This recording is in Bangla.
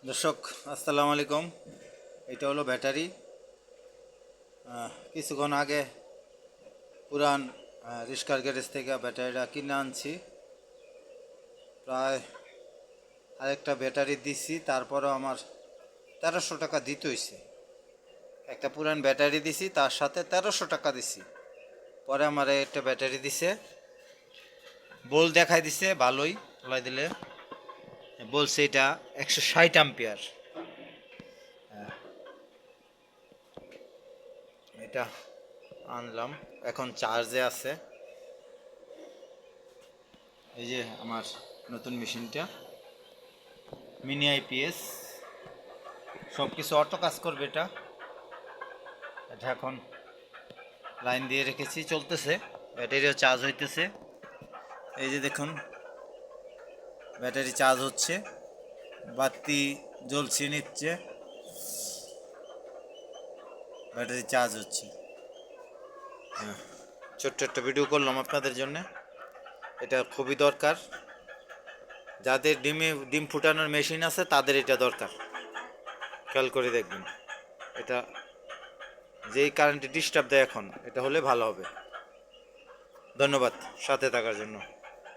দর্শক আসসালামু আলাইকুম। এটা হলো ব্যাটারি। কিছুক্ষণ আগে পুরান রিস্কার গ্যারেজ থেকে ব্যাটারিটা কিনে আনছি। প্রায় আরেকটা ব্যাটারি দিছি, তারপরেও আমার 1300 টাকা দিতে হয়েছে। একটা পুরান ব্যাটারি দিছি, তার সাথে 1300 টাকা দিছি। পরে আমার একটা ব্যাটারি দিছে, বল দেখাই দিছে ভালোই তোলাই দিলে, বলছে এটা 160 অ্যাম্পিয়ার। এটা আনলাম, এখন চার্জে আছে। এই যে আমার নতুন মেশিনটা, মিনি আইপিএস, সব কিছু অটো কাজ করবে। এটা এটা এখন লাইন দিয়ে রেখেছি, চলতেছে, ব্যাটারিও চার্জ হইতেছে। এই যে দেখুন, ব্যাটারি চার্জ হচ্ছে, বাতি জ্বলছে, নিচ্ছে, ব্যাটারি চার্জ হচ্ছে। ছোট্ট একটা ভিডিও করলাম আপনাদের জন্য। এটা খুবই দরকার, যাদের ডিম ফুটানোর মেশিন আছে তাদের এটা দরকার। খেয়াল করে দেখবেন, এটা যেই কারেন্টে ডিস্টার্ব দেয় এখন, এটা হলে ভালো হবে। ধন্যবাদ সাথে থাকার জন্য।